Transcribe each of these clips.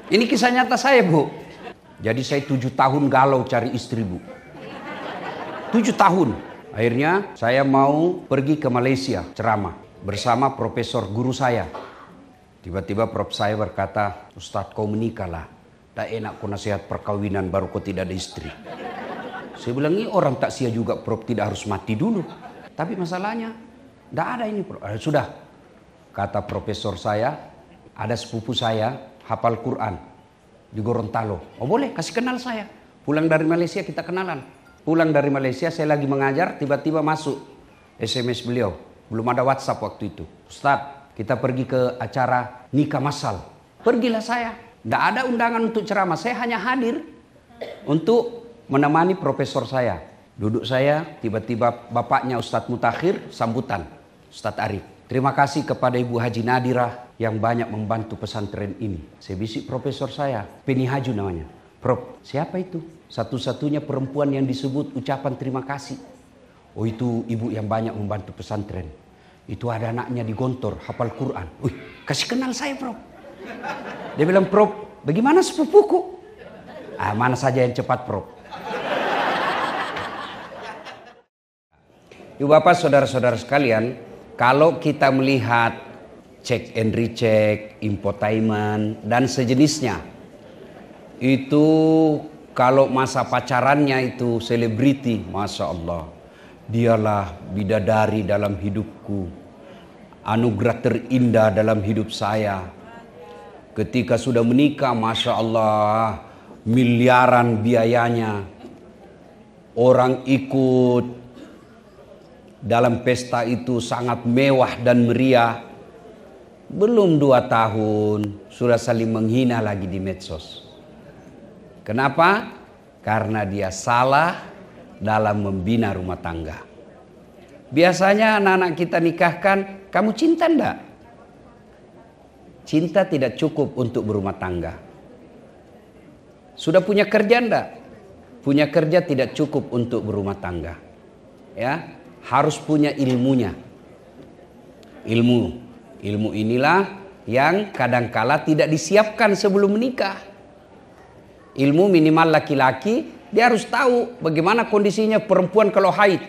Ini kisah nyata saya, Bu. Jadi saya 7 tahun galau cari istri, Bu. 7 tahun. Akhirnya saya mau pergi ke Malaysia ceramah bersama profesor guru saya. Tiba-tiba prof saya berkata, "Ustadz, kau menikahlah. Tak enak kau nasihat perkawinan baru kau tidak ada istri." Saya bilang, ini orang tak sia juga, prof, tidak harus mati dulu. Tapi masalahnya, tidak ada ini, prof. Sudah, kata profesor saya, ada sepupu saya hafal Quran di Gorontalo. Oh boleh, kasih kenal saya. Pulang dari Malaysia kita kenalan. Pulang dari Malaysia saya lagi mengajar, tiba-tiba masuk SMS beliau. Belum ada WhatsApp waktu itu. "Ustadz, kita pergi ke acara nikah massal." Pergilah saya. Tidak ada undangan untuk ceramah. Saya hanya hadir untuk menemani profesor saya. Duduk saya, tiba-tiba bapaknya Ustadz Mutakhir sambutan. "Ustadz Arif, terima kasih kepada Ibu Haji Nadirah yang banyak membantu pesantren ini." Saya bisik profesor saya, Penny Haju namanya. "Prof, siapa itu?" "Satu-satunya perempuan yang disebut ucapan terima kasih." "Oh, itu ibu yang banyak membantu pesantren. Itu ada anaknya di Gontor, hafal Quran." "Wih, kasih kenal saya, Prof." Dia bilang, "Prof, bagaimana sepupuku?" Mana saja yang cepat, Prof. Ibu bapak, saudara-saudara sekalian, kalau kita melihat check and recheck, infotainment, dan sejenisnya, itu kalau masa pacarannya itu selebriti, Masya Allah, dialah bidadari dalam hidupku, anugerah terindah dalam hidup saya. Ketika sudah menikah, Masya Allah, miliaran biayanya. Orang ikut dalam pesta itu sangat mewah dan meriah. Belum 2 tahun, sudah saling menghina lagi di medsos. Kenapa? Karena dia salah dalam membina rumah tangga. Biasanya anak-anak kita nikahkan, "Kamu cinta enggak?" Cinta tidak cukup untuk berumah tangga. Sudah punya kerja enggak? Punya kerja tidak cukup untuk berumah tangga. Ya, harus punya ilmunya. Ilmu inilah yang kadangkala tidak disiapkan sebelum menikah. Ilmu minimal laki-laki, dia harus tahu bagaimana kondisinya perempuan kalau haid.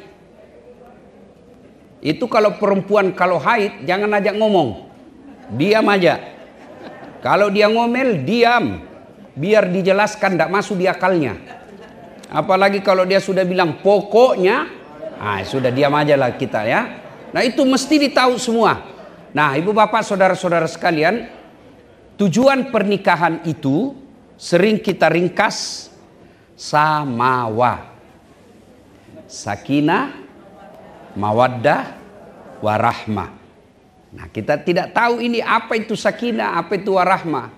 Itu kalau perempuan kalau haid, jangan ajak ngomong. Diam aja. Kalau dia ngomel, diam. Biar dijelaskan, tidak masuk di akalnya. Apalagi kalau dia sudah bilang pokoknya, sudah diam aja lah kita ya. Nah itu mesti ditahu semua. Nah ibu bapak saudara-saudara sekalian, tujuan pernikahan itu sering kita ringkas samawa. Sakinah, mawaddah, warahmah. Nah kita tidak tahu ini apa itu sakinah, apa itu warahmah.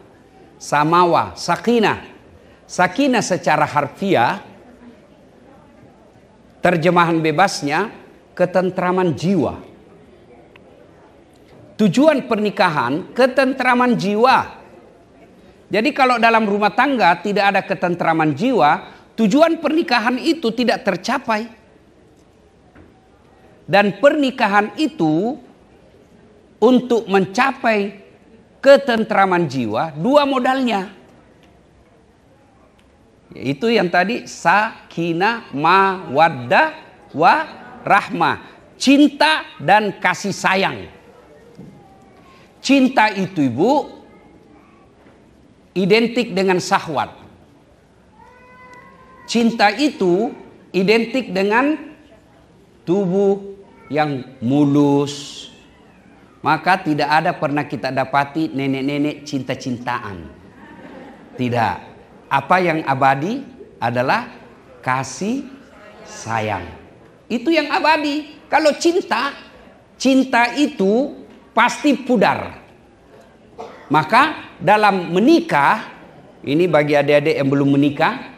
Samawa, sakinah. Sakinah secara harfiah, terjemahan bebasnya ketentraman jiwa. Tujuan pernikahan ketentraman jiwa. Jadi kalau dalam rumah tangga tidak ada ketentraman jiwa, tujuan pernikahan itu tidak tercapai. Dan pernikahan itu untuk mencapai ketentraman jiwa, 2 modalnya. Yaitu yang tadi sakinah, mawaddah, warahmah. Cinta dan kasih sayang. Cinta itu ibu identik dengan syahwat. Cinta itu identik dengan tubuh yang mulus. Maka tidak ada pernah kita dapati nenek-nenek cinta-cintaan. Tidak. Apa yang abadi adalah kasih sayang. Itu yang abadi. Kalau cinta, cinta itu pasti pudar. Maka dalam menikah, ini bagi adik-adik yang belum menikah,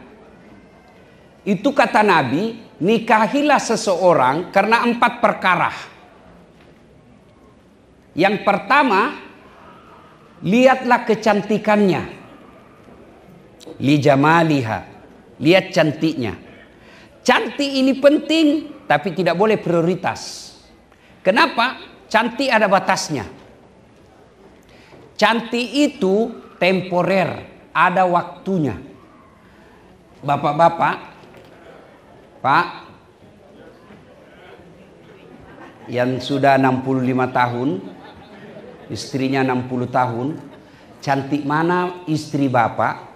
itu kata Nabi, nikahilah seseorang karena 4 perkara. Yang pertama, lihatlah kecantikannya. Li jamaliha. Lihat cantiknya. Cantik ini penting, tapi tidak boleh prioritas. Kenapa? Cantik ada batasnya. Cantik itu temporer, ada waktunya. Bapak-bapak, Pak, yang sudah 65 tahun, istrinya 60 tahun, cantik mana istri Bapak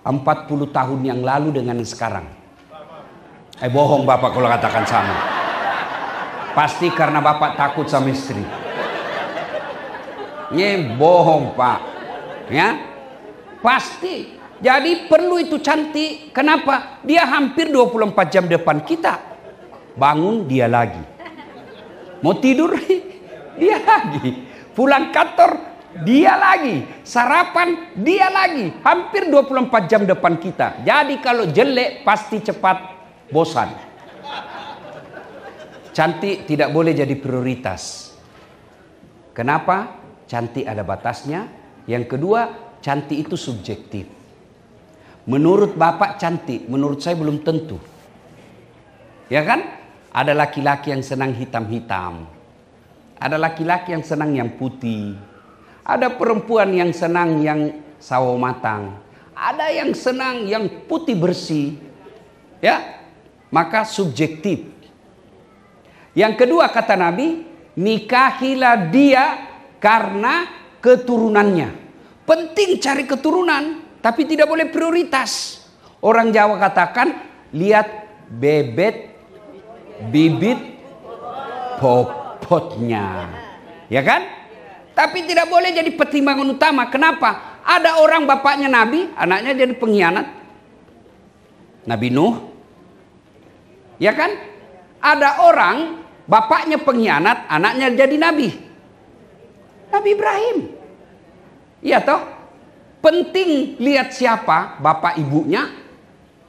40 tahun yang lalu dengan sekarang? Bohong Bapak kalau katakan sama. Pasti karena Bapak takut sama istri. Ini bohong Pak. Ya, pasti. Jadi perlu itu cantik. Kenapa? Dia hampir 24 jam depan kita. Bangun dia lagi. Mau tidur dia lagi. Pulang kantor dia lagi. Sarapan dia lagi. Hampir 24 jam depan kita. Jadi kalau jelek pasti cepat bosan. Cantik tidak boleh jadi prioritas. Kenapa? Cantik ada batasnya. Yang kedua, cantik itu subjektif. Menurut Bapak cantik, menurut saya belum tentu. Ya kan? Ada laki-laki yang senang hitam-hitam. Ada laki-laki yang senang yang putih. Ada perempuan yang senang yang sawo matang. Ada yang senang yang putih bersih. Ya, maka subjektif. Yang kedua kata Nabi, nikahilah dia karena keturunannya. Penting cari keturunan, tapi tidak boleh prioritas. Orang Jawa katakan, lihat bebet, bibit, popotnya. Ya kan? Tapi tidak boleh jadi pertimbangan utama. Kenapa? Ada orang bapaknya Nabi, anaknya jadi pengkhianat. Nabi Nuh. Ya kan? Ada orang bapaknya pengkhianat, anaknya jadi Nabi. Nabi Ibrahim. Iya toh? Penting lihat siapa bapak ibunya,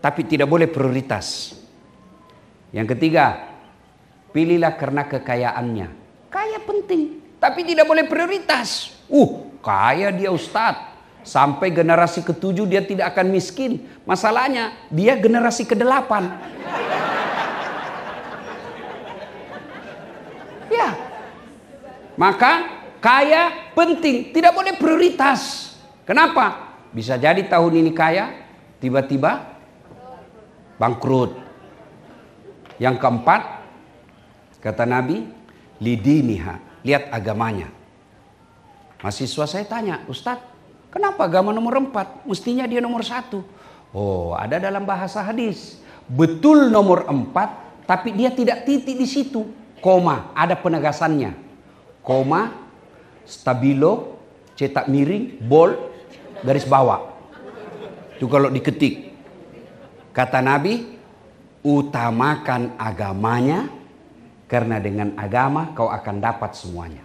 tapi tidak boleh prioritas. Yang ketiga, pilihlah karena kekayaannya. Kaya penting, tapi tidak boleh prioritas. Kaya dia Ustadz. Sampai generasi ke-7 dia tidak akan miskin. Masalahnya dia generasi ke-8. Ya. Maka kaya penting, tidak boleh prioritas. Kenapa? Bisa jadi tahun ini kaya, tiba-tiba bangkrut. Yang keempat, kata Nabi, lidiniha, lihat agamanya. Mahasiswa saya tanya, Ustadz, kenapa agama nomor 4? Mestinya dia nomor 1. Oh, ada dalam bahasa hadis. Betul nomor 4, tapi dia tidak titik di situ. Koma, ada penegasannya. Koma, stabilo, cetak miring, bold, garis bawah. Itu kalau diketik. Kata Nabi, utamakan agamanya, karena dengan agama kau akan dapat semuanya.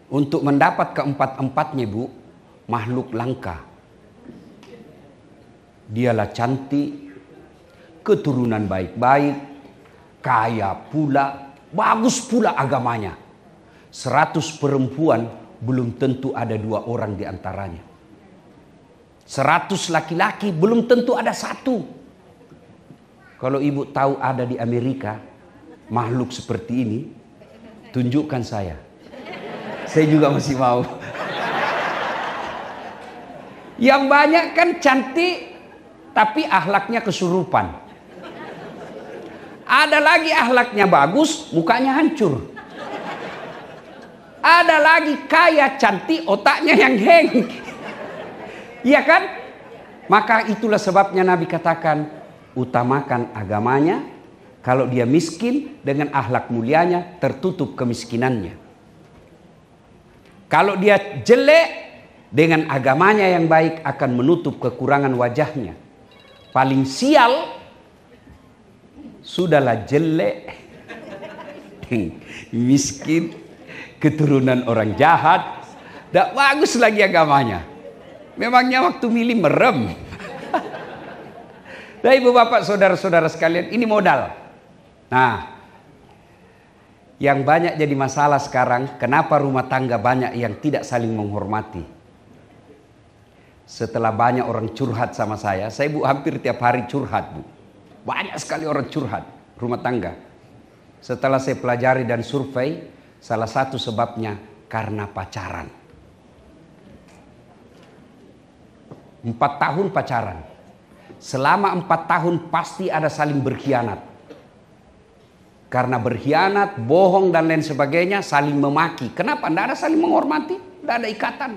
Untuk mendapat keempat-empatnya, Bu, makhluk langka. Dialah cantik, keturunan baik-baik, kaya pula, bagus pula agamanya. 100 perempuan belum tentu ada 2 orang di antaranya. 100 laki-laki belum tentu ada 1. Kalau ibu tahu ada di Amerika makhluk seperti ini, tunjukkan saya. Saya juga masih mau. Yang banyak kan cantik, tapi akhlaknya kesurupan. Ada lagi akhlaknya bagus, mukanya hancur. Ada lagi kaya cantik, otaknya yang heng. Iya kan? Maka itulah sebabnya Nabi katakan, utamakan agamanya. Kalau dia miskin, dengan akhlak mulianya tertutup kemiskinannya. Kalau dia jelek, dengan agamanya yang baik akan menutup kekurangan wajahnya. Paling sial, sudahlah jelek, miskin, keturunan orang jahat, tidak bagus lagi agamanya. Memangnya waktu milih merem. Nah, ibu bapak saudara-saudara sekalian, ini modal. Nah, yang banyak jadi masalah sekarang, kenapa rumah tangga banyak yang tidak saling menghormati. Setelah banyak orang curhat sama saya Bu hampir tiap hari curhat, Bu. Banyak sekali orang curhat rumah tangga. Setelah saya pelajari dan survei, salah satu sebabnya karena pacaran. 4 tahun pacaran. Selama 4 tahun pasti ada saling berkhianat. Karena berkhianat, bohong dan lain sebagainya, saling memaki. Kenapa? Tidak ada saling menghormati, tidak ada ikatan.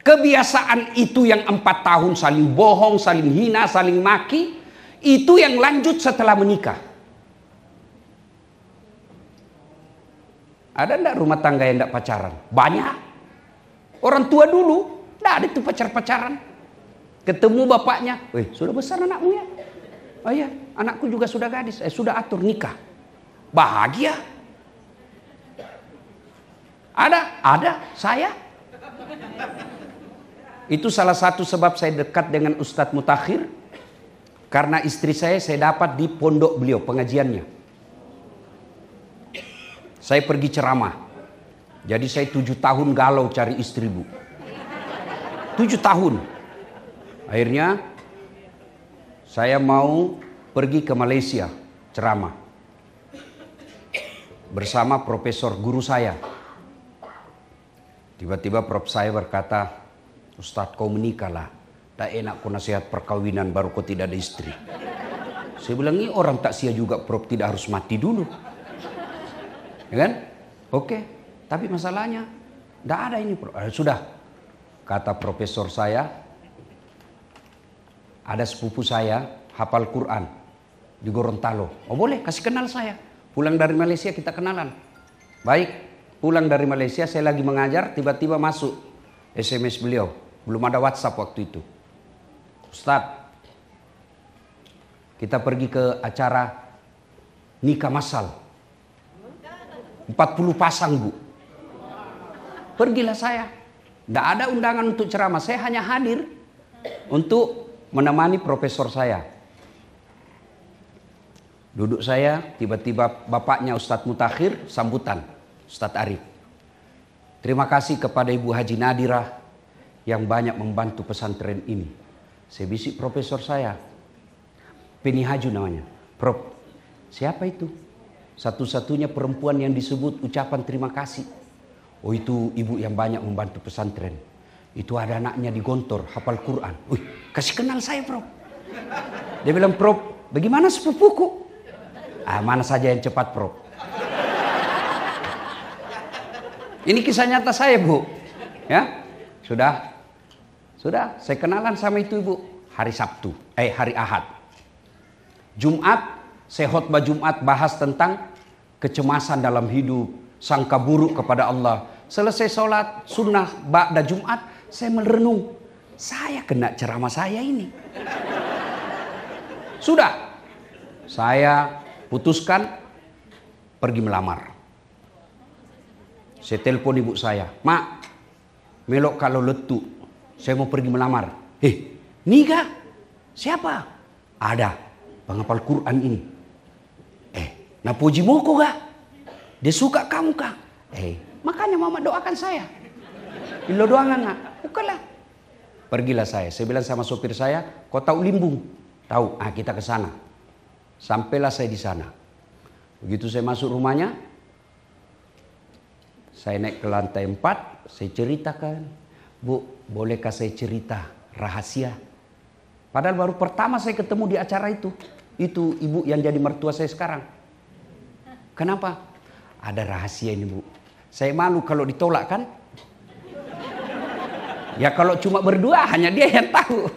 Kebiasaan itu yang 4 tahun saling bohong, saling hina, saling maki, itu yang lanjut setelah menikah. Ada enggak rumah tangga yang enggak pacaran? Banyak. Orang tua dulu, enggak ada itu pacaran. Ketemu bapaknya, sudah besar anakmu ya? Oh iya, anakku juga sudah gadis, sudah atur nikah. Bahagia. Ada, saya. Itu salah satu sebab saya dekat dengan Ustadz Mutakhir. Karena istri saya dapat di pondok beliau, pengajiannya. Saya pergi ceramah. Jadi saya 7 tahun galau cari istri, Bu. 7 tahun. Akhirnya saya mau pergi ke Malaysia ceramah. Bersama profesor guru saya. Tiba-tiba prof saya berkata, Ustadz kau menikahlah. Tak enak kau nasihat perkawinan baru kau tidak ada istri. Saya bilang, ini orang tak sia juga prof, tidak harus mati dulu. Ya kan? Oke. Tapi masalahnya tidak ada ini. Sudah. Kata profesor saya, ada sepupu saya hafal Quran di Gorontalo. Oh boleh, kasih kenal saya. Pulang dari Malaysia kita kenalan. Baik, pulang dari Malaysia saya lagi mengajar, tiba-tiba masuk SMS beliau. Belum ada WhatsApp waktu itu. Ustadz, kita pergi ke acara nikah massal. 40 pasang, Bu. Pergilah saya. Tidak ada undangan untuk ceramah. Saya hanya hadir untuk menemani profesor saya. Duduk saya, tiba-tiba bapaknya Ustadz Mutakhir sambutan. Ustadz Arif. Terima kasih kepada Ibu Haji Nadirah yang banyak membantu pesantren ini. Saya bisik profesor saya. Penny Haju namanya. Prof, siapa itu? Satu-satunya perempuan yang disebut ucapan terima kasih. Oh itu ibu yang banyak membantu pesantren. Itu ada anaknya di Gontor, hafal Quran. Kasih kenal saya, Prof. Dia bilang, Prof, bagaimana sepupuku? Mana saja yang cepat, Prof. Ini kisah nyata saya, Bu. Ya, sudah, saya kenalan sama itu ibu. Hari Ahad. Jumat, saya khotbah Jumat bahas tentang kecemasan dalam hidup, sangka buruk kepada Allah. Selesai sholat sunnah ba'da Jumat, saya merenung. Saya kena ceramah saya ini. Sudah, saya putuskan pergi melamar. Saya telepon ibu saya, Mak, melok kalau letu, saya mau pergi melamar. Nikah? Siapa? Ada, penghafal Quran ini. Napuji moko kah? Dia suka kamu kah? Makanya mama doakan saya. Ilo doangan nak. Bukanlah. Pergilah saya bilang sama sopir saya, kau tahu Limbung? Tahu, kita ke sana. Sampailah saya di sana. Begitu saya masuk rumahnya, saya naik ke lantai 4, saya ceritakan, Bu, bolehkah saya cerita rahasia? Padahal baru pertama saya ketemu di acara itu. Itu ibu yang jadi mertua saya sekarang. Kenapa? Ada rahasia ini, Bu. Saya malu kalau ditolak kan? Ya kalau cuma berdua hanya dia yang tahu.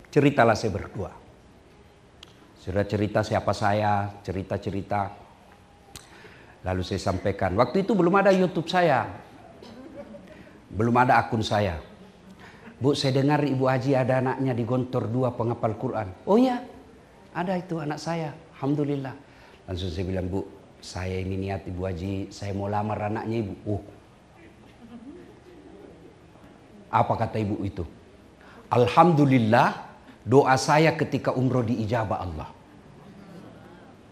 Ceritalah saya berdua. Sudah cerita siapa saya, cerita-cerita. Lalu saya sampaikan. Waktu itu belum ada YouTube saya. Belum ada akun saya. Bu, saya dengar Ibu Haji ada anaknya di Gontor 2 penghafal Quran. Oh iya, ada itu anak saya. Alhamdulillah. Langsung saya bilang, Bu, saya ini niat Ibu Haji, saya mau lamar anaknya Ibu. Apa kata Ibu itu? Alhamdulillah, doa saya ketika umroh diijabah Allah.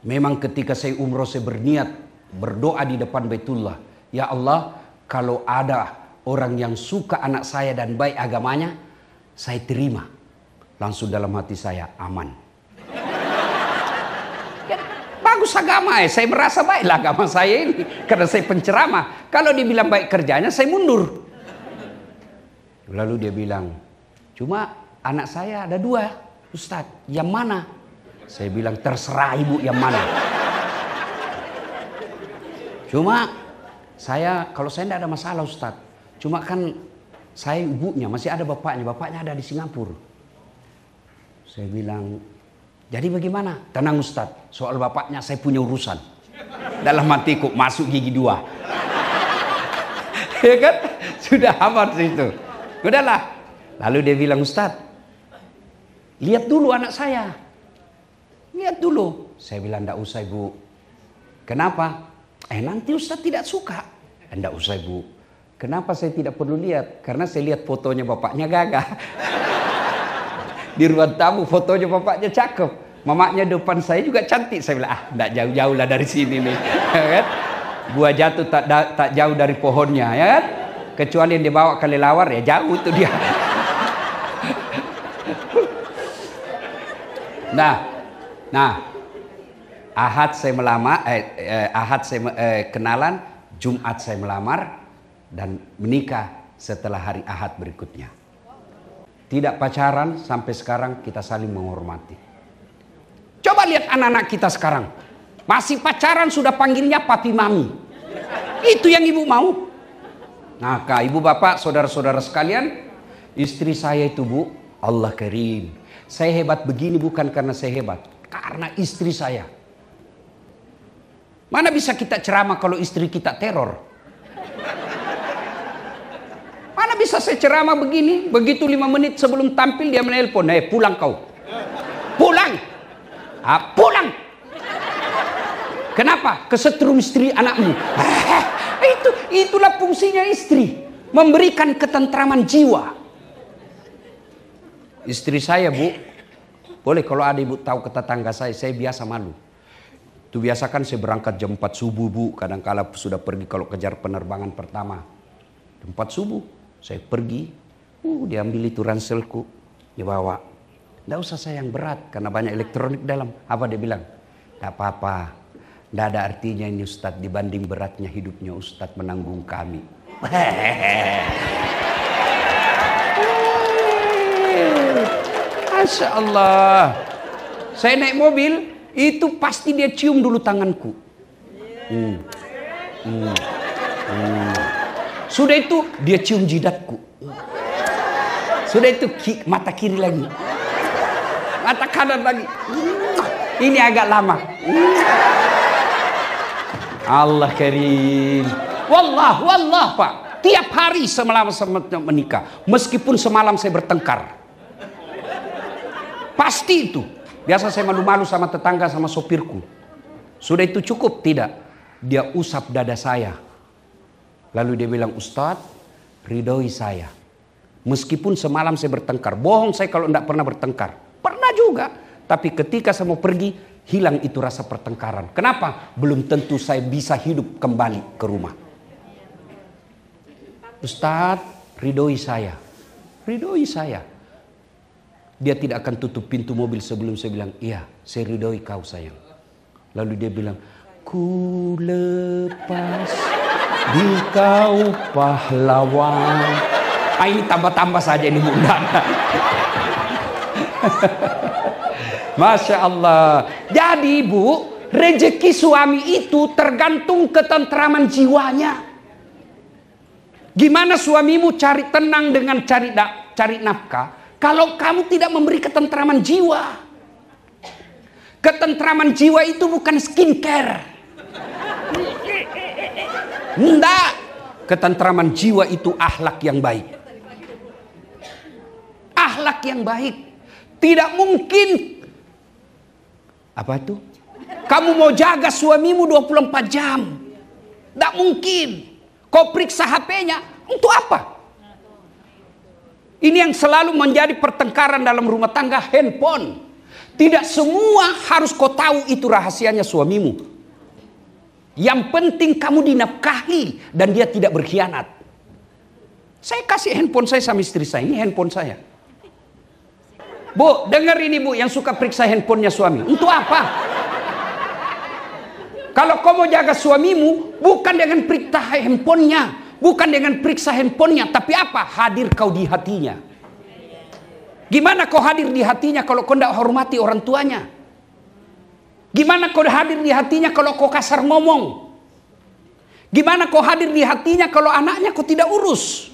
Memang ketika saya umroh saya berniat berdoa di depan Baitullah. Ya Allah, kalau ada orang yang suka anak saya dan baik agamanya, saya terima. Langsung dalam hati saya, aman. Bagus agama saya merasa baiklah agama saya ini. Karena saya penceramah. Kalau dibilang baik kerjanya, saya mundur. Lalu dia bilang, cuma anak saya ada 2, Ustadz, yang mana? Saya bilang, terserah ibu yang mana. Cuma kalau saya tidak ada masalah Ustadz. Cuma kan saya ibunya, masih ada bapaknya ada di Singapura. Saya bilang, jadi bagaimana? Tenang Ustadz, soal bapaknya saya punya urusan. Dalam hatiku masuk gigi 2. Ya kan? Sudah aman situ. Udahlah. Lalu dia bilang, Ustadz, lihat dulu anak saya. Lihat dulu. Saya bilang, enggak usah ibu. Kenapa? Nanti Ustadz tidak suka. Enggak usah ibu. Kenapa saya tidak perlu lihat? Karena saya lihat fotonya bapaknya gagah. Di ruang tamu fotonya bapaknya cakep. Mamanya depan saya juga cantik. Saya bilang, enggak jauh-jauh lah dari sini nih. Kan? Buah jatuh tak jauh dari pohonnya, ya kan? Kecuali yang dibawa kelelawar, ya jauh itu dia. Nah, Ahad saya melamar, kenalan, Jumat saya melamar dan menikah setelah hari Ahad berikutnya. Tidak pacaran sampai sekarang, kita saling menghormati. Coba lihat anak-anak kita sekarang. Masih pacaran sudah panggilnya papi mami. Itu yang ibu mau. Nah, ibu bapak, saudara-saudara sekalian, istri saya itu Bu, Allah karim. Saya hebat begini bukan karena saya hebat, karena istri saya. Mana bisa kita ceramah kalau istri kita teror? Mana bisa saya ceramah begini, begitu 5 menit sebelum tampil dia menelpon, pulang kau. Pulang. Pulang. Kenapa? Kesetrum istri anakmu. Itulah fungsinya istri. Memberikan ketentraman jiwa. Istri saya Bu, boleh kalau ada ibu tahu ke tetangga saya biasa malu. Itu biasa kan saya berangkat jam 4 subuh Bu. Kadang-kala sudah pergi kalau kejar penerbangan pertama. Jam 4 subuh saya pergi. Dia ambil itu ranselku. Dia bawa. Nggak usah saya yang berat karena banyak elektronik dalam. Apa dia bilang? Nggak apa-apa. Nggak ada artinya ini Ustadz, dibanding beratnya hidupnya Ustadz menanggung kami. Masya Allah. Saya naik mobil, itu pasti dia cium dulu tanganku. Sudah itu dia cium jidatku. Sudah itu mata kiri lagi. Mata kanan lagi. Ini agak lama. Allah karim. Wallah Pak. Tiap hari semalam menikah. Meskipun semalam saya bertengkar. Pasti itu. Biasa saya malu-malu sama tetangga sama sopirku. Sudah itu cukup? Tidak. Dia usap dada saya. Lalu dia bilang, Ustadz, ridhoi saya. Meskipun semalam saya bertengkar. Bohong saya kalau tidak pernah bertengkar. Pernah juga. Tapi ketika saya mau pergi, hilang itu rasa pertengkaran. Kenapa? Belum tentu saya bisa hidup kembali ke rumah. Ustadz, ridhoi saya. Ridhoi saya. Dia tidak akan tutup pintu mobil sebelum saya bilang, iya, saya ridhoi kau sayang. Lalu dia bilang, ku lepas di kau pahlawan. Ini tambah-tambah saja ini bunda. Masya Allah. Jadi Bu, rezeki suami itu tergantung ketentraman jiwanya. Gimana suamimu cari tenang dengan cari nafkah kalau kamu tidak memberi ketentraman jiwa? Ketentraman jiwa itu bukan skincare. Enggak. Ketentraman jiwa itu akhlak yang baik. Akhlak yang baik. Tidak mungkin. Apa itu? Kamu mau jaga suamimu 24 jam. Tidak mungkin. Kau periksa HP-nya. Untuk apa? Ini yang selalu menjadi pertengkaran dalam rumah tangga, handphone. Tidak semua harus kau tahu itu rahasianya suamimu. Yang penting kamu dinafkahi dan dia tidak berkhianat. Saya kasih handphone saya sama istri saya. Ini handphone saya. Bu, dengar ini Bu, yang suka periksa handphonenya suami. Untuk apa? Kalau kau mau jaga suamimu, bukan dengan periksa handphonenya. Bukan dengan periksa handphonenya, tapi apa? Hadir kau di hatinya. Gimana kau hadir di hatinya kalau kau tidak hormati orang tuanya? Gimana kau hadir di hatinya kalau kau kasar ngomong? Gimana kau hadir di hatinya kalau anaknya kau tidak urus?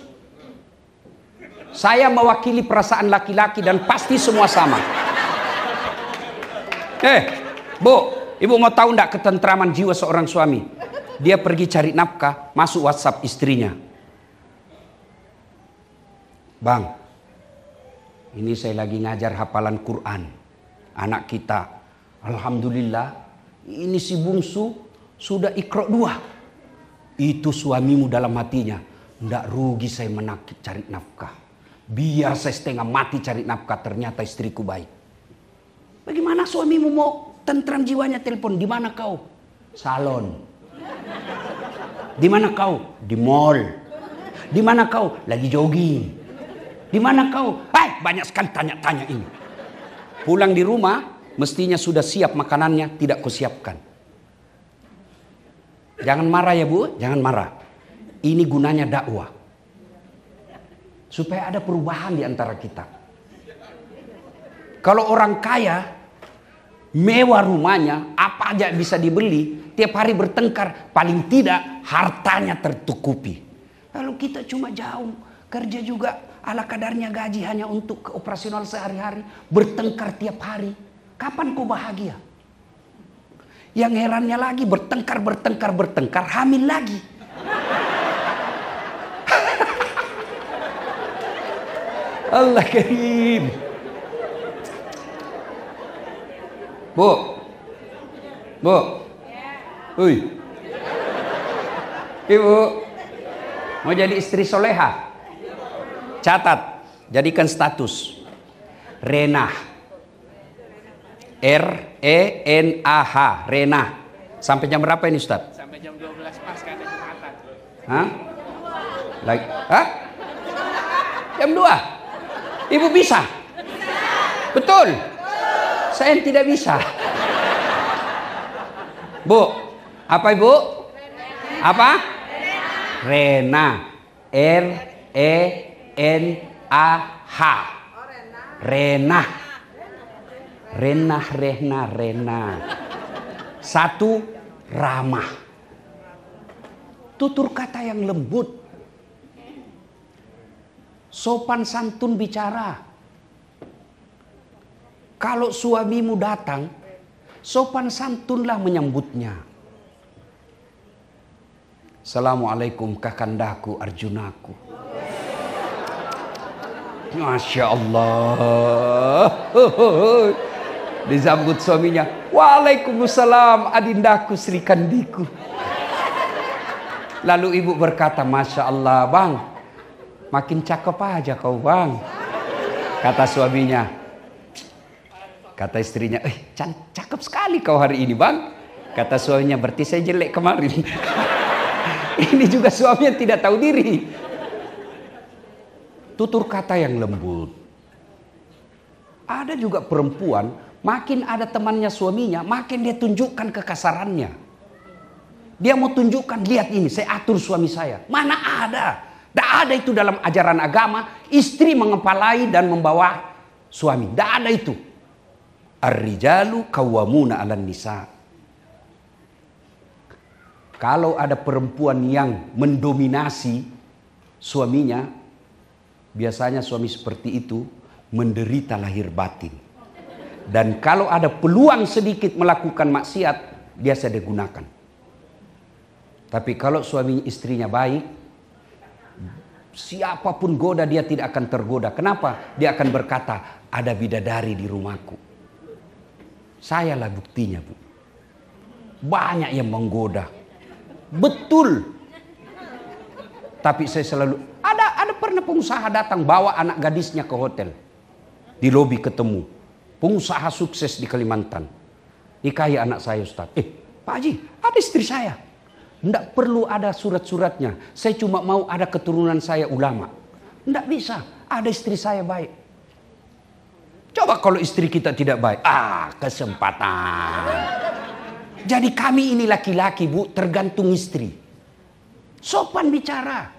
Saya mewakili perasaan laki-laki dan pasti semua sama. Bu, ibu mau tahu enggak ketentraman jiwa seorang suami? Dia pergi cari nafkah, masuk WhatsApp istrinya. Bang, ini saya lagi ngajar hafalan Quran. Anak kita, alhamdulillah, ini si bungsu sudah Iqra 2. Itu suamimu dalam hatinya, ndak rugi saya menakit cari nafkah. Biar saya setengah mati cari nafkah, ternyata istriku baik. Bagaimana suamimu mau tentram jiwanya telepon? Di mana kau? Salon. Di mana kau? Di mall. Di mana kau? Lagi jogging. Di mana kau? Hai, banyak sekali tanya-tanya ini. Pulang di rumah, mestinya sudah siap makanannya, tidak kusiapkan. Jangan marah ya Bu, jangan marah. Ini gunanya dakwah. Supaya ada perubahan di antara kita. Kalau orang kaya, mewah rumahnya, apa aja bisa dibeli, tiap hari bertengkar, paling tidak hartanya tertukupi. Lalu kita cuma jauh, kerja juga ala kadarnya, gaji hanya untuk operasional sehari-hari, bertengkar tiap hari. Kapan kau bahagia? Yang herannya lagi bertengkar, hamil lagi. Allah karim. Bu. Uy. Ibu. Mau jadi istri soleha? Catat. Jadikan status. Renah. R-E-N-A-H. Renah. Sampai jam berapa ini Ustaz? Sampai jam 12 pas kan ada Jumatan. Hah? Hah? Jam 2? Ibu bisa? Betul? Saya tidak bisa. Bu, apa Ibu? Apa? Rena. R-E-N-A-H. Rena. Rena. Satu, ramah. Tutur kata yang lembut. Sopan santun bicara. Kalau suamimu datang, sopan santunlah menyambutnya. Assalamualaikum kakandaku Arjunaku. Masya Allah. Disambut suaminya. Waalaikumsalam adindaku Sri Kandiku. Lalu ibu berkata, Masya Allah bang, makin cakep aja kau bang. Kata suaminya. Kata istrinya, cakep sekali kau hari ini bang. Kata suaminya, berarti saya jelek kemarin. Ini juga suami yang tidak tahu diri. Tutur kata yang lembut. Ada juga perempuan, makin ada temannya suaminya, makin dia tunjukkan kekasarannya. Dia mau tunjukkan, lihat ini, saya atur suami saya. Mana ada? Tidak ada itu dalam ajaran agama, istri mengepalai dan membawa suami. Tidak ada itu. Ar-rijalu qawwamuna 'alan nisa. Kalau ada perempuan yang mendominasi suaminya, biasanya suami seperti itu menderita lahir batin. Dan kalau ada peluang sedikit melakukan maksiat, biasa digunakan. Tapi kalau suami istrinya baik, siapapun goda dia tidak akan tergoda. Kenapa? Dia akan berkata, ada bidadari di rumahku. Sayalah buktinya, Bu. Banyak yang menggoda. Betul. Tapi saya selalu ada pernah pengusaha datang bawa anak gadisnya ke hotel. Di lobi ketemu. Pengusaha sukses di Kalimantan. Nikahi anak saya Ustaz. Pak Haji, ada istri saya. Tidak perlu ada surat-suratnya. Saya cuma mau ada keturunan saya ulama. Tidak bisa. Ada istri saya baik. Coba kalau istri kita tidak baik. Kesempatan. Jadi kami ini laki-laki Bu, tergantung istri. Sopan bicara.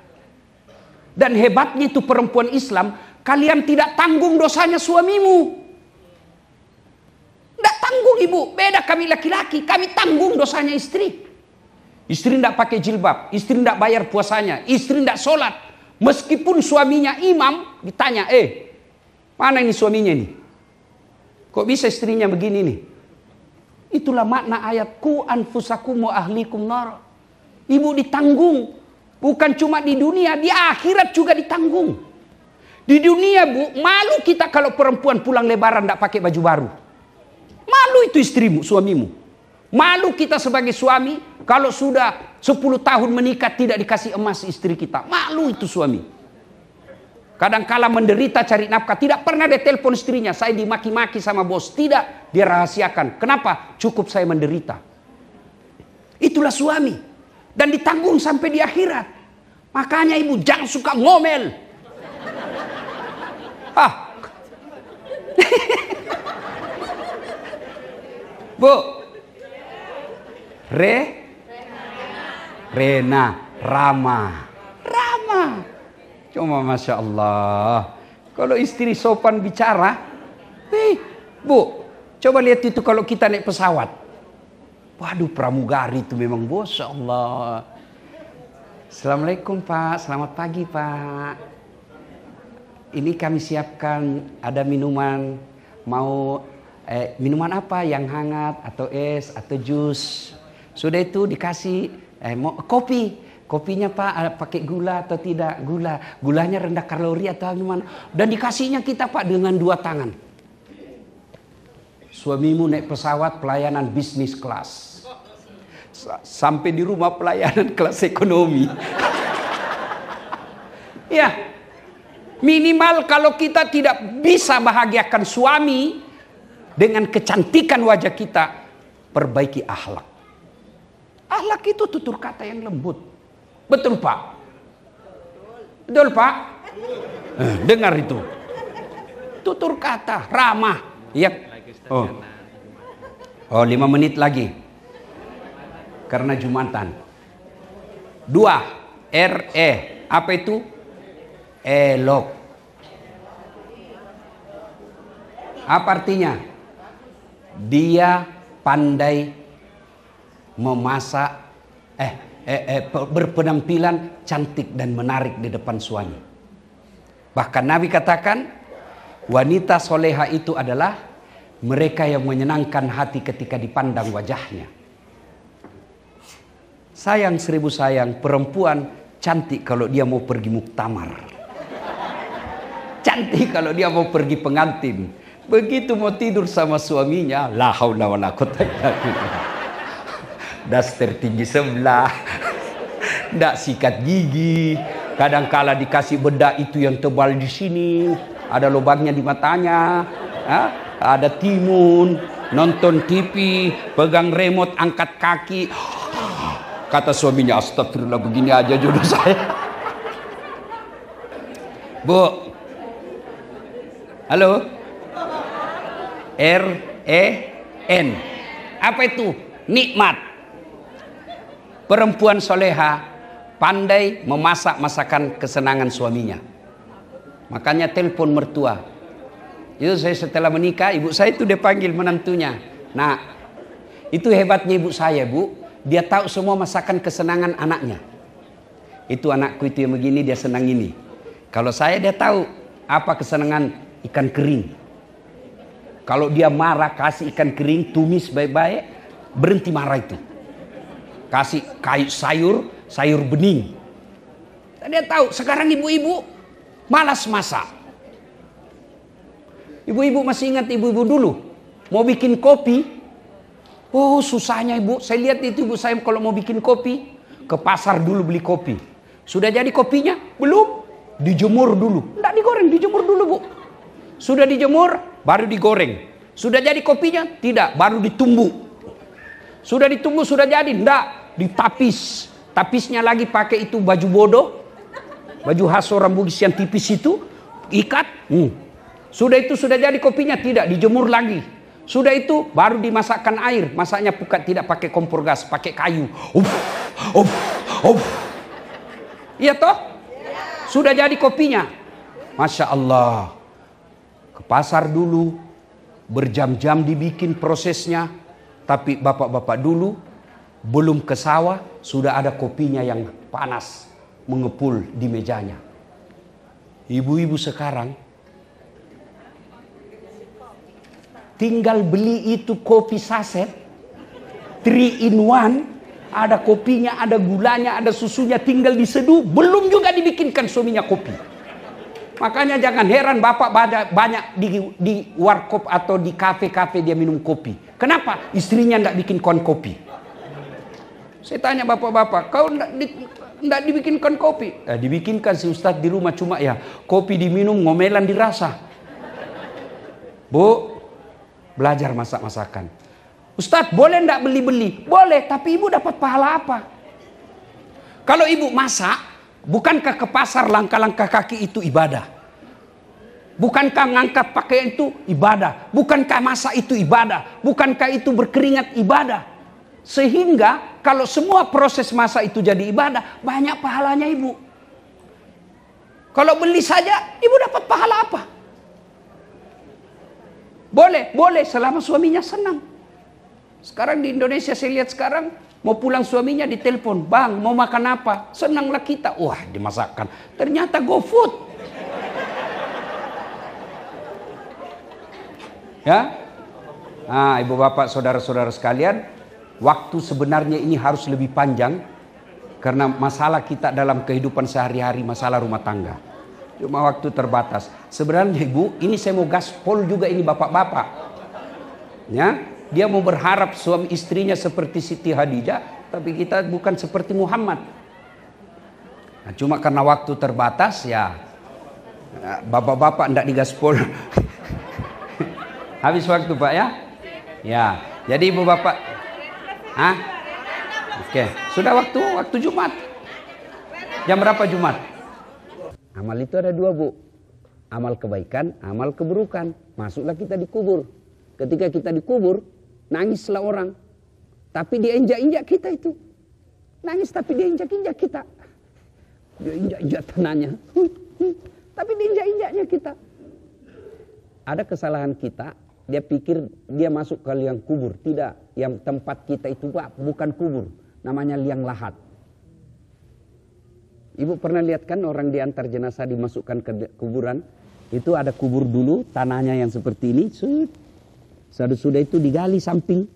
Dan hebatnya itu perempuan Islam, kalian tidak tanggung dosanya suamimu. Tidak tanggung ibu. Beda kami laki-laki, kami tanggung dosanya istri. Istri tidak pakai jilbab, istri tidak bayar puasanya, istri tidak sholat. Meskipun suaminya imam, ditanya, mana ini suaminya ini? Kok bisa istrinya begini nih? Itulah makna ayat ku anfusakum wa ahlikum nar. Ibu ditanggung. Bukan cuma di dunia, di akhirat juga ditanggung. Di dunia bu, malu kita kalau perempuan pulang lebaran tidak pakai baju baru. Malu itu istrimu, suamimu. Malu kita sebagai suami kalau sudah 10 tahun menikah tidak dikasih emas istri kita. Malu itu suami. Kadang-kala menderita cari nafkah. Tidak pernah dia telepon istrinya. Saya dimaki-maki sama bos. Tidak, dia rahasiakan. Kenapa? Cukup saya menderita. Itulah suami. Dan ditanggung sampai di akhirat. Makanya ibu jangan suka ngomel. Bu. Rena. Rama. Cuma Masya Allah. Kalau istri sopan bicara. Bu. Coba lihat itu kalau kita naik pesawat. Waduh, pramugari itu memang bos, Allah. Assalamualaikum Pak, selamat pagi Pak. Ini kami siapkan ada minuman. Mau minuman apa? Yang hangat atau es atau jus? Sudah itu dikasih mau kopi. Kopinya Pak pakai gula atau tidak? Gulanya rendah kalori atau gimana? Dan dikasihnya kita Pak dengan 2 tangan. Suamimu naik pesawat pelayanan bisnis kelas. Sampai di rumah pelayanan kelas ekonomi. Ya, minimal kalau kita tidak bisa bahagiakan suami dengan kecantikan wajah kita, perbaiki akhlak. Akhlak itu tutur kata yang lembut. Betul Pak? Betul Pak? Dengar itu. Tutur kata ramah. Ya. Oh 5 menit lagi. Karena Jumatan. 2. RE. Apa itu? Elok. Apa artinya? Dia pandai memasak, berpenampilan cantik dan menarik di depan suami. Bahkan Nabi katakan, wanita soleha itu adalah mereka yang menyenangkan hati ketika dipandang wajahnya. Sayang 1000 sayang, perempuan cantik kalau dia mau pergi muktamar. Cantik kalau dia mau pergi pengantin. Begitu mau tidur sama suaminya, la haula wala quwwata illa billah. Daster tinggi sebelah. Ndak sikat gigi. Kadangkala dikasih bedak itu yang tebal di sini, ada lubangnya di matanya. Ada timun, nonton TV, pegang remote, angkat kaki. Kata suaminya, astagfirullah, begini aja jodoh saya. Bu. Halo. REN. Apa itu? Nikmat. Perempuan soleha pandai memasak masakan kesenangan suaminya. Makanya telepon mertua. Itu saya setelah menikah, ibu saya itu dia panggil menantunya. Nah, itu hebatnya ibu saya, Bu. Dia tahu semua masakan kesenangan anaknya. Itu anakku itu yang begini, dia senang ini. Kalau saya, dia tahu apa kesenangan ikan kering. Kalau dia marah, kasih ikan kering, tumis baik-baik, berhenti marah itu. Kasih kayu sayur bening. Dan dia tahu, sekarang ibu-ibu malas masak. Ibu-ibu masih ingat ibu-ibu dulu mau bikin kopi. Oh susahnya ibu. Saya lihat itu ibu saya kalau mau bikin kopi ke pasar dulu beli kopi. Sudah jadi kopinya? Belum. Dijemur dulu. Enggak digoreng, dijemur dulu bu. Sudah dijemur baru digoreng. Sudah jadi kopinya? Tidak, baru ditumbuk. Sudah ditumbuk sudah jadi? Enggak, ditapis. Tapisnya lagi pakai itu baju bodoh. Baju khas orang Bugis yang tipis itu, ikat. Sudah itu sudah jadi kopinya? Tidak, dijemur lagi. Sudah itu baru dimasakkan air. Masaknya bukan tidak pakai kompor gas, pakai kayu. Iya toh? Sudah jadi kopinya. Masya Allah. Ke pasar dulu, berjam-jam dibikin prosesnya. Tapi bapak-bapak dulu belum ke sawah, sudah ada kopinya yang panas mengepul di mejanya. Ibu-ibu sekarang tinggal beli itu kopi saset 3 in 1, ada kopinya, ada gulanya, ada susunya, tinggal diseduh, belum juga dibikinkan suaminya kopi. Makanya jangan heran bapak banyak di warkop atau di kafe-kafe dia minum kopi. Kenapa? Istrinya enggak bikin kon kopi. Saya tanya bapak-bapak, kau enggak dibikinkan kopi? Dibikinkan si Ustadz di rumah, cuma ya kopi diminum, ngomelan dirasa. Bu, belajar masak-masakan. Ustadz boleh enggak beli-beli? Boleh, tapi ibu dapat pahala apa? Kalau ibu masak, bukankah ke pasar langkah-langkah kaki itu ibadah? Bukankah ngangkat pakaian itu ibadah? Bukankah masak itu ibadah? Bukankah itu berkeringat ibadah? Sehingga kalau semua proses masak itu jadi ibadah, banyak pahalanya ibu. Kalau beli saja, ibu dapat pahala apa? Boleh selama suaminya senang. Sekarang di Indonesia saya lihat sekarang, mau pulang suaminya ditelepon, bang mau makan apa? Senanglah kita. Wah, dimasakkan. Ternyata GoFood. Ya, nah, ibu bapak saudara-saudara sekalian, waktu sebenarnya ini harus lebih panjang karena masalah kita dalam kehidupan sehari-hari, masalah rumah tangga. Cuma waktu terbatas. Sebenarnya ibu, ini saya mau gaspol juga ini bapak-bapak. Ya, dia mau berharap suami istrinya seperti Siti Hadijah, tapi kita bukan seperti Muhammad. Nah, cuma karena waktu terbatas ya, bapak-bapak enggak digaspol. Habis waktu Pak ya? Ya, jadi ibu bapak. Oke, sudah waktu Jumat. Jam berapa Jumat? Amal itu ada 2 bu. Amal kebaikan, amal keburukan. Masuklah kita dikubur. Ketika kita dikubur, nangislah orang. Tapi dia injak-injak kita itu. Nangis tapi dia injak-injak kita. Dia injak-injak tanahnya. Tapi dia injak-injaknya kita. Ada kesalahan kita. Dia pikir dia masuk ke liang kubur. Tidak, yang tempat kita itu bukan kubur. Namanya liang lahat. Ibu pernah lihat kan orang diantar jenazah dimasukkan ke kuburan. Itu ada kubur dulu, tanahnya yang seperti ini. Sudah itu digali samping.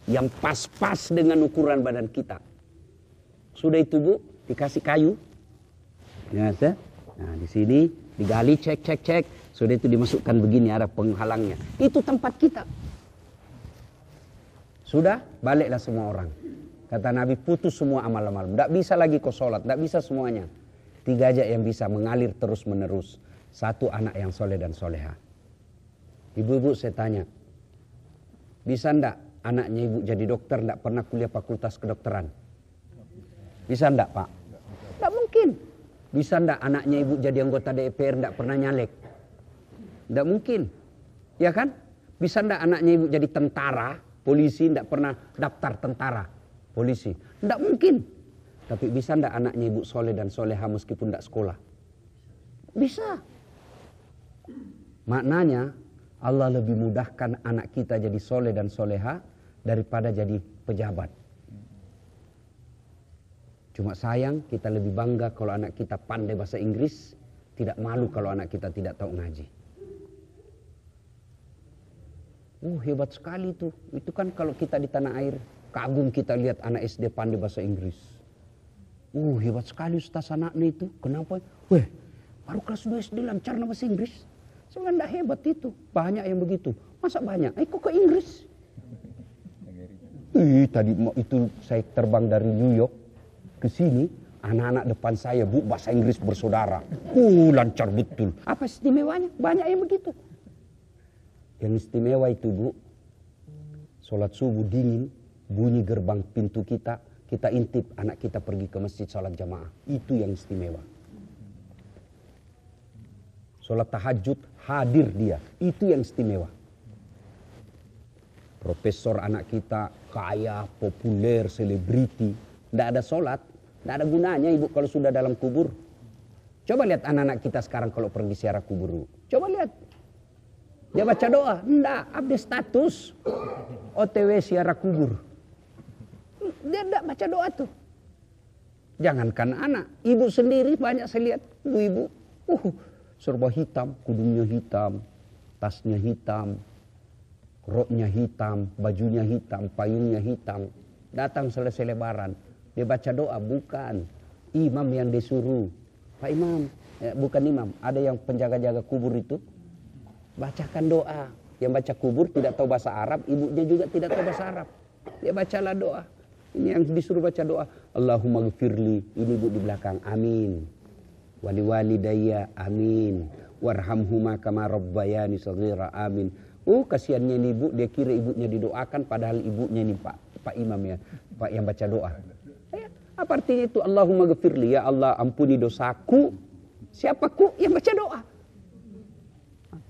Yang pas-pas dengan ukuran badan kita. Sudah itu bu, dikasih kayu. Ya, nah di sini digali, cek. Sudah itu dimasukkan begini, ada penghalangnya. Itu tempat kita. Sudah, baliklah semua orang. Kata Nabi, putus semua amal-amal. Tidak bisa lagi kau sholat, tidak bisa semuanya. 3 aja yang bisa mengalir terus menerus. 1 anak yang soleh dan soleha. Ibu-ibu saya tanya, bisa ndak anaknya ibu jadi dokter, ndak pernah kuliah fakultas kedokteran? Bisa ndak Pak? Tidak mungkin. Bisa ndak anaknya ibu jadi anggota DPR, ndak pernah nyalek? Tidak mungkin, ya kan? Bisa ndak anaknya ibu jadi tentara, polisi, ndak pernah daftar tentara, polisi? Tidak mungkin. Tapi bisa ndak anaknya ibu soleh dan soleha meskipun ndak sekolah? Bisa. Maknanya Allah lebih mudahkan anak kita jadi soleh dan soleha daripada jadi pejabat. Cuma sayang kita lebih bangga kalau anak kita pandai bahasa Inggris, tidak malu kalau anak kita tidak tahu ngaji. Hebat sekali itu. Itu kan kalau kita di tanah air, kagum kita lihat anak SD pandai bahasa Inggris. Hebat sekali Ustaz anaknya itu. Kenapa? Baru kelas 2 SD lancar bahasa Inggris. Sebenarnya enggak hebat itu. Banyak yang begitu. Masa banyak? Kok ke Inggris? Tadi itu saya terbang dari New York ke sini. Anak-anak depan saya, bu, bahasa Inggris bersaudara. Lancar betul. Apa istimewanya? Banyak yang begitu. Yang istimewa itu bu, sholat subuh dingin, bunyi gerbang pintu kita, kita intip anak kita pergi ke masjid sholat jamaah. Itu yang istimewa. Sholat tahajud, hadir dia. Itu yang istimewa. Profesor anak kita, kaya, populer, selebriti. Tidak ada sholat, Tidak ada gunanya ibu kalau sudah dalam kubur. Coba lihat anak-anak kita sekarang kalau pergi ziarah kubur. Coba lihat. Dia baca doa. Tidak, update status. OTW ziarah kubur. Dia tidak baca doa tuh. Jangankan anak. Ibu sendiri banyak saya lihat. Ibu-ibu. Serba hitam. Kudungnya hitam. Tasnya hitam. Roknya hitam. Bajunya hitam. Payungnya hitam. Datang selesai lebaran. Dia baca doa. Bukan. Imam yang disuruh. Pak Imam. Bukan imam. Ada yang penjaga-jaga kubur itu. Bacakan doa. Yang baca kubur tidak tahu bahasa Arab. Ibunya juga tidak tahu bahasa Arab. Dia bacalah doa. Ini yang disuruh baca doa. Allahumma gfirli. Ini ibu di belakang. Amin. Wali walidayya. Amin. Warhamhuma kama rabbayani saghira. Amin. Kasihannya ini ibu. Dia kira ibunya didoakan. Padahal ibunya ini Pak Imam ya. Pak yang baca doa. Apa artinya itu? Allahumma gfirli. Ya Allah ampuni dosaku. Siapaku yang baca doa.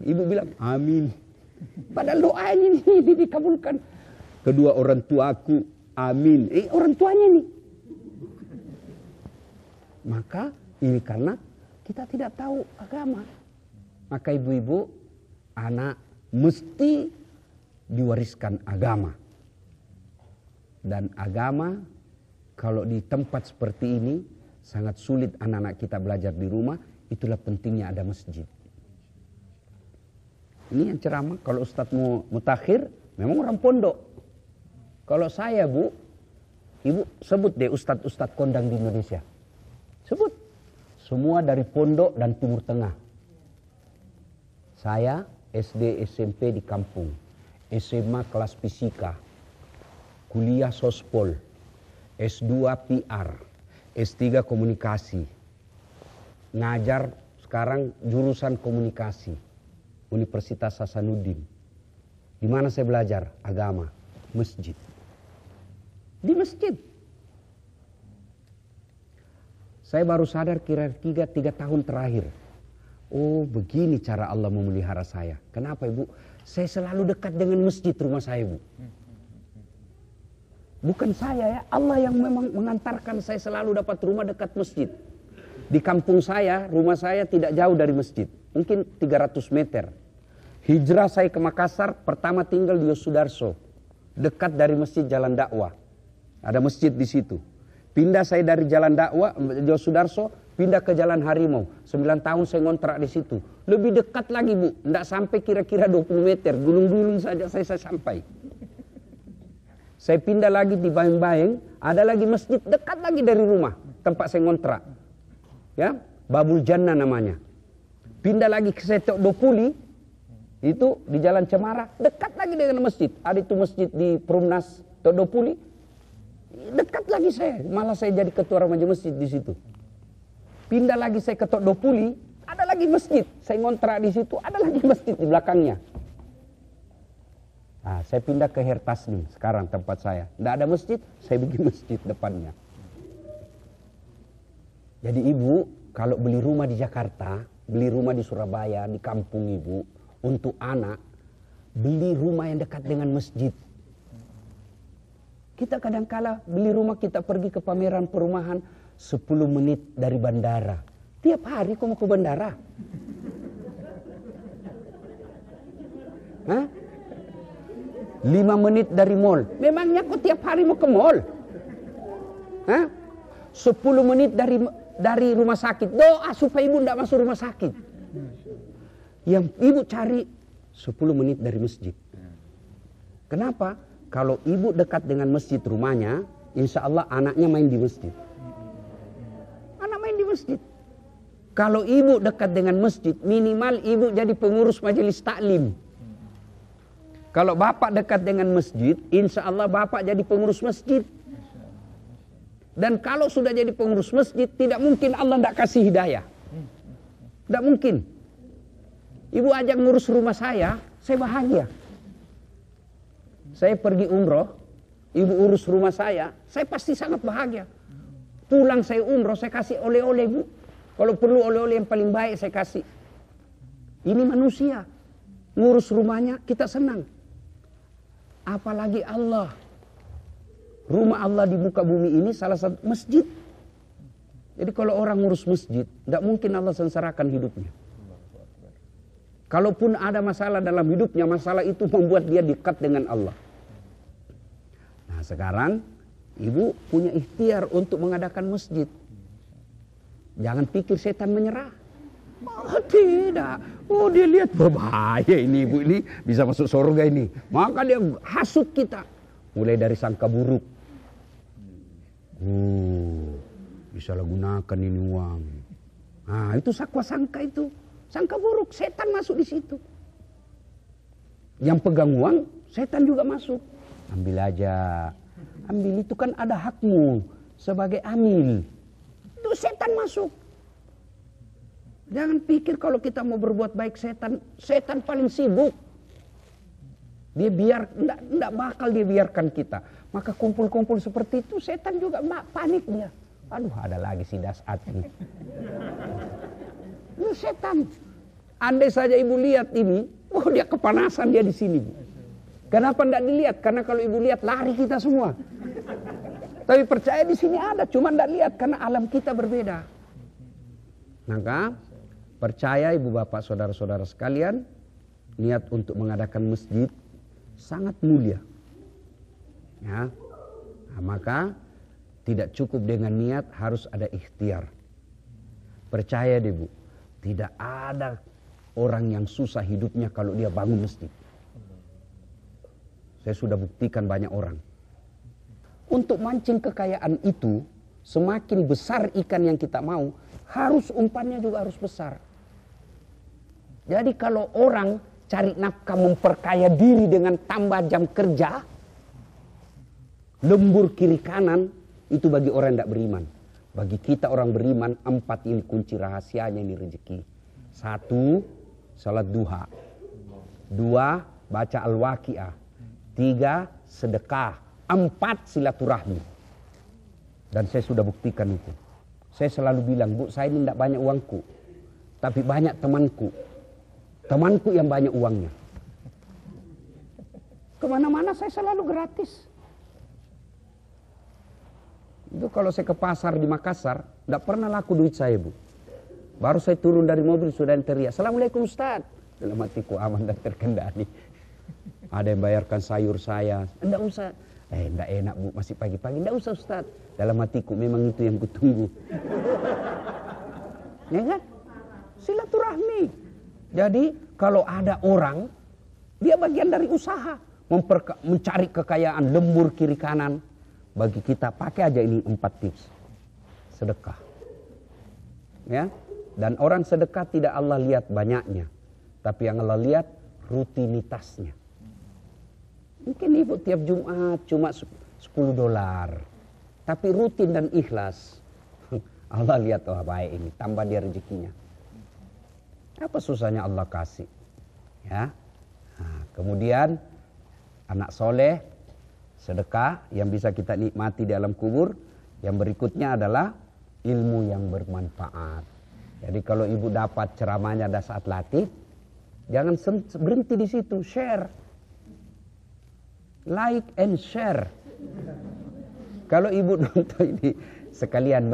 Ibu bilang amin. Padahal doanya ini dikabulkan. Kedua orang tuaku. Amin. Orang tuanya nih. Maka ini karena kita tidak tahu agama. Maka ibu-ibu, anak mesti diwariskan agama. Dan agama kalau di tempat seperti ini sangat sulit anak-anak kita belajar di rumah. Itulah pentingnya ada masjid. Ini yang ceramah. Kalau Ustadz mutakhir memang orang pondok. Kalau saya bu, ibu sebut deh ustadz-ustadz kondang di Indonesia. Sebut. Semua dari pondok dan Timur Tengah. Saya SD SMP di kampung. SMA kelas fisika. Kuliah sospol. S2 PR. S3 komunikasi. Ngajar sekarang jurusan komunikasi. Universitas Hasanuddin. Di mana saya belajar? Agama. Masjid. Di masjid. Saya baru sadar kira-kira 3 tahun terakhir. Oh begini cara Allah memelihara saya. Kenapa ibu? Saya selalu dekat dengan masjid rumah saya ibu. Bukan saya ya. Allah yang memang mengantarkan saya selalu dapat rumah dekat masjid. Di kampung saya, rumah saya tidak jauh dari masjid. Mungkin 300 meter. Hijrah saya ke Makassar, pertama tinggal di Yosudarso. Dekat dari masjid Jalan Dakwah. Ada masjid di situ. Pindah saya dari Jalan Dakwah, Yosudarso, pindah ke Jalan Harimau. 9 tahun saya ngontrak di situ. Lebih dekat lagi bu, tidak sampai kira-kira 20 meter. Gunung-gunung saja saya sampai. Saya pindah lagi di Baeng-Baeng, ada lagi masjid dekat lagi dari rumah. Tempat saya ngontrak. Ya, Babul Jannah namanya. Pindah lagi ke Setok Dopuli, itu di Jalan Cemara, dekat lagi dengan masjid. Ada itu masjid di Perumnas Todopuli, dekat lagi saya. Malah saya jadi ketua remaja masjid di situ. Pindah lagi saya ke Todopuli, ada lagi masjid. Saya ngontrak di situ, ada lagi masjid di belakangnya. Nah, saya pindah ke Hertasni sekarang tempat saya. Tidak ada masjid, saya bikin masjid depannya. Jadi ibu, kalau beli rumah di Jakarta, beli rumah di Surabaya, di kampung ibu, untuk anak, beli rumah yang dekat dengan masjid. Kita kadang-kala beli rumah, kita pergi ke pameran perumahan 10 menit dari bandara. Tiap hari kau mau ke bandara? Hah? 5 menit dari mall. Memangnya kau tiap hari mau ke mall? Hah? 10 menit dari rumah sakit. Doa supaya ibu tidak masuk rumah sakit. Yang ibu cari 10 menit dari masjid. Kenapa? Kalau ibu dekat dengan masjid rumahnya, insya Allah anaknya main di masjid. Anak main di masjid. Kalau ibu dekat dengan masjid, minimal ibu jadi pengurus majelis taklim. Kalau bapak dekat dengan masjid, insya Allah bapak jadi pengurus masjid. Dan kalau sudah jadi pengurus masjid, tidak mungkin Allah tidak kasih hidayah. Tidak mungkin. Ibu ajak ngurus rumah saya bahagia. Saya pergi umroh, ibu urus rumah saya pasti sangat bahagia. Pulang saya umroh, saya kasih oleh-oleh bu. Kalau perlu oleh-oleh yang paling baik saya kasih. Ini manusia. Ngurus rumahnya kita senang. Apalagi Allah. Rumah Allah di muka bumi ini salah satu masjid. Jadi kalau orang ngurus masjid, tidak mungkin Allah sengsarakan hidupnya. Kalaupun ada masalah dalam hidupnya, masalah itu membuat dia dekat dengan Allah. Nah sekarang ibu punya ikhtiar untuk mengadakan masjid. Jangan pikir setan menyerah. Oh tidak. Oh dia lihat berbahaya ini ibu ini bisa masuk surga ini. Maka dia hasut kita. Mulai dari sangka buruk. Bisa lah gunakan ini uang. Nah itu sangka itu. Sangka buruk. Setan masuk di situ. Yang pegang uang setan juga masuk. Ambil aja. Ambil itu kan ada hakmu sebagai amil. Itu setan masuk. Jangan pikir kalau kita mau berbuat baik setan paling sibuk. Dia enggak bakal dia biarkan kita. Maka kumpul-kumpul seperti itu setan juga panik dia. Aduh ada lagi si Dasat ini. Itu setan. Andai saja ibu lihat ini, dia kepanasan dia di sini. Kenapa enggak dilihat? Karena kalau ibu lihat lari kita semua. Tapi percaya di sini ada, cuma enggak lihat karena alam kita berbeda. Maka percaya ibu bapak saudara-saudara sekalian, niat untuk mengadakan masjid sangat mulia. Ya. Nah, maka tidak cukup dengan niat, harus ada ikhtiar. Percaya deh Bu, tidak ada orang yang susah hidupnya kalau dia bangun masjid. Saya sudah buktikan banyak orang. Untuk mancing kekayaan itu, semakin besar ikan yang kita mau, harus umpannya juga harus besar. Jadi kalau orang cari nafkah memperkaya diri dengan tambah jam kerja, lembur kiri kanan, itu bagi orang yang tidak beriman. Bagi kita orang beriman, 4 ini kunci rahasianya ini rezeki. 1, salat duha. 2, baca al-waqiah. 3, sedekah. 4, silaturahmi. Dan saya sudah buktikan itu. Saya selalu bilang, Bu, saya ini tidak banyak uangku. Tapi banyak temanku. Temanku yang banyak uangnya. Kemana-mana saya selalu gratis. Itu kalau saya ke pasar di Makassar, tidak pernah laku duit saya, Bu. Baru saya turun dari mobil sudah yang teriak, Assalamualaikum Ustaz. Dalam hatiku aman dan terkendali. Ada yang bayarkan sayur saya. Tidak usah. Tidak enak Bu, masih pagi-pagi. Tidak usah Ustaz. Dalam hatiku memang itu yang kutunggu. Ya kan? Silaturahmi. Jadi kalau ada orang, dia bagian dari usaha. Mencari kekayaan, lembur kiri kanan. Bagi kita pakai aja ini 4 tips. Sedekah. Ya. Dan orang sedekah tidak Allah lihat banyaknya. Tapi yang Allah lihat rutinitasnya. Mungkin ibu tiap Jumat cuma $10. Tapi rutin dan ikhlas. Allah lihat, wah baik ini, tambah dia rezekinya. Apa susahnya Allah kasih? Ya. Nah, kemudian anak soleh, sedekah yang bisa kita nikmati di alam kubur. Yang berikutnya adalah ilmu yang bermanfaat. Jadi kalau ibu dapat ceramahnya ada saat latih, jangan berhenti di situ, share. Like and share. Kalau ibu nonton ini sekalian,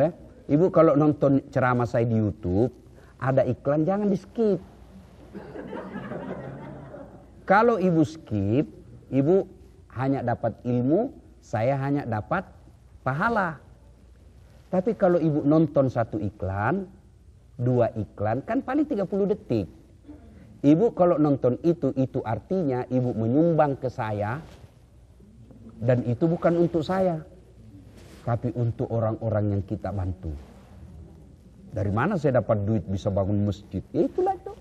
ibu kalau nonton ceramah saya di YouTube, ada iklan jangan di skip. Kalau ibu skip, ibu hanya dapat ilmu, saya hanya dapat pahala. Tapi kalau ibu nonton 1 iklan, 2 iklan, kan paling 30 detik. Ibu kalau nonton itu artinya ibu menyumbang ke saya. Dan itu bukan untuk saya, tapi untuk orang-orang yang kita bantu. Dari mana saya dapat duit bisa bangun masjid? Ya itulah itu,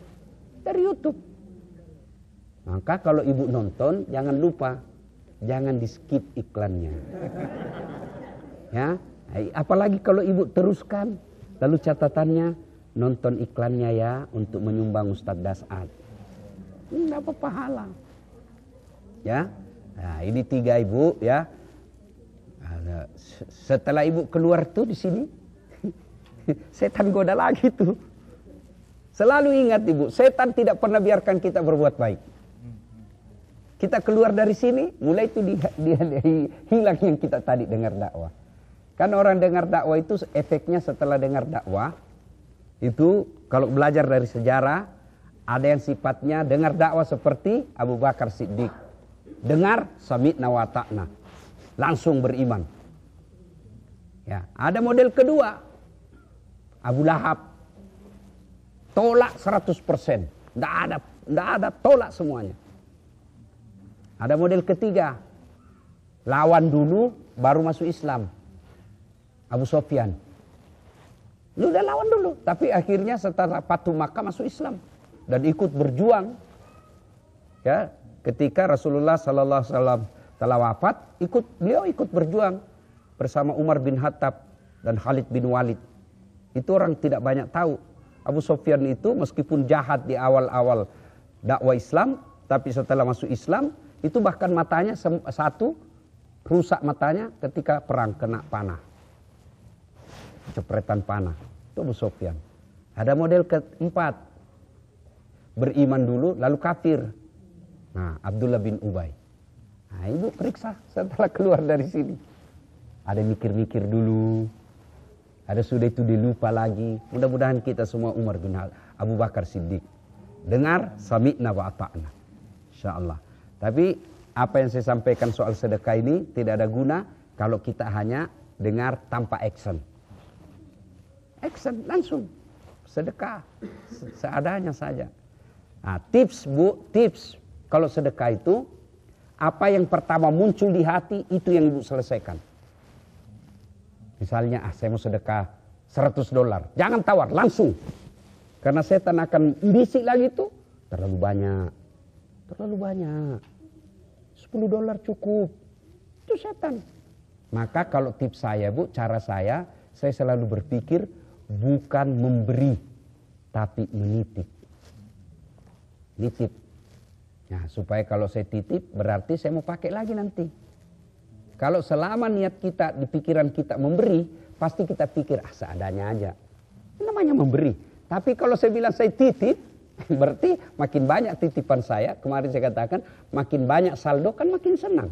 dari YouTube. Maka kalau ibu nonton, jangan lupa, jangan di skip iklannya. Ya, apalagi kalau ibu teruskan, lalu catatannya, nonton iklannya ya untuk menyumbang Ustadz Dasat. Ini dapat pahala. Ya. Nah, ini 3 ibu ya. Setelah ibu keluar tuh di sini, setan goda lagi tuh. Selalu ingat ibu, setan tidak pernah biarkan kita berbuat baik. Kita keluar dari sini, mulai itu dia hilang yang kita tadi dengar dakwah. Kan orang dengar dakwah itu efeknya setelah dengar dakwah, itu kalau belajar dari sejarah, ada yang sifatnya dengar dakwah seperti Abu Bakar Siddiq. Dengar sami'na wa ta'na, langsung beriman. Ya, ada model kedua, Abu Lahab, tolak 100%, nggak ada, tolak semuanya. Ada model ketiga, lawan dulu baru masuk Islam, Abu Sofyan. Lu udah lawan dulu, tapi akhirnya setelah Fatu Makkah masuk Islam dan ikut berjuang. Ya, ketika Rasulullah sallallahu alaihi wasallam telah wafat, beliau ikut berjuang bersama Umar bin Khattab dan Khalid bin Walid. Itu orang tidak banyak tahu. Abu Sofyan itu meskipun jahat di awal-awal dakwah Islam, tapi setelah masuk Islam, itu bahkan matanya satu, rusak matanya ketika perang kena panah. Cepretan panah. Itu Abu Sofyan. Ada model keempat, beriman dulu lalu kafir. Nah, Abdullah bin Ubay. Nah, ibu periksa setelah keluar dari sini. Ada mikir-mikir dulu. Ada sudah itu dilupa lagi. Mudah-mudahan kita semua Umar bin Abu Bakar Siddiq. Dengar sami'na wa ata'na. InsyaAllah. Tapi apa yang saya sampaikan soal sedekah ini tidak ada guna kalau kita hanya dengar tanpa action. Action langsung. Sedekah. Seadanya saja. Nah, tips Bu, tips. Kalau sedekah itu, apa yang pertama muncul di hati, itu yang Ibu selesaikan. Misalnya, saya mau sedekah $100. Jangan tawar, langsung. Karena setan akan bisik lagi itu. Terlalu banyak. Terlalu banyak. $10 cukup. Itu setan. Maka kalau tips saya Bu, cara saya selalu berpikir bukan memberi, tapi menitip. Nitip. Nah, supaya kalau saya titip, berarti saya mau pakai lagi nanti. Kalau selama niat kita, di pikiran kita memberi, pasti kita pikir, seadanya aja. Namanya memberi. Tapi kalau saya bilang saya titip, berarti makin banyak titipan saya. Kemarin saya katakan, makin banyak saldo kan makin senang.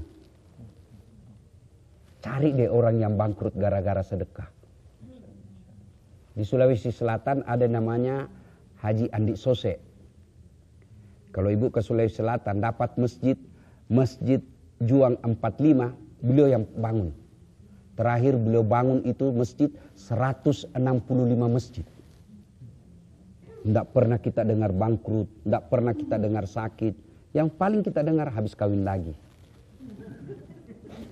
Cari deh orang yang bangkrut gara-gara sedekah. Di Sulawesi Selatan ada namanya Haji Andi Sose. Kalau ibu ke Sulawesi Selatan dapat masjid Juang 45, beliau yang bangun. Terakhir beliau bangun itu masjid 165 masjid. Tidak pernah kita dengar bangkrut, tidak pernah kita dengar sakit. Yang paling kita dengar habis kawin lagi.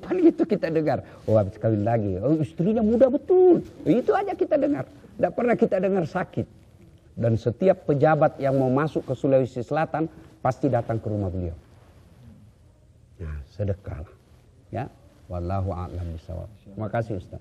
Paling itu kita dengar, oh habis kawin lagi, oh istrinya muda betul. Itu aja kita dengar. Tidak pernah kita dengar sakit. Dan setiap pejabat yang mau masuk ke Sulawesi Selatan pasti datang ke rumah beliau. Nah, sedekahlah. Ya, wallahu a'lam bishawab. Terima kasih Ustaz.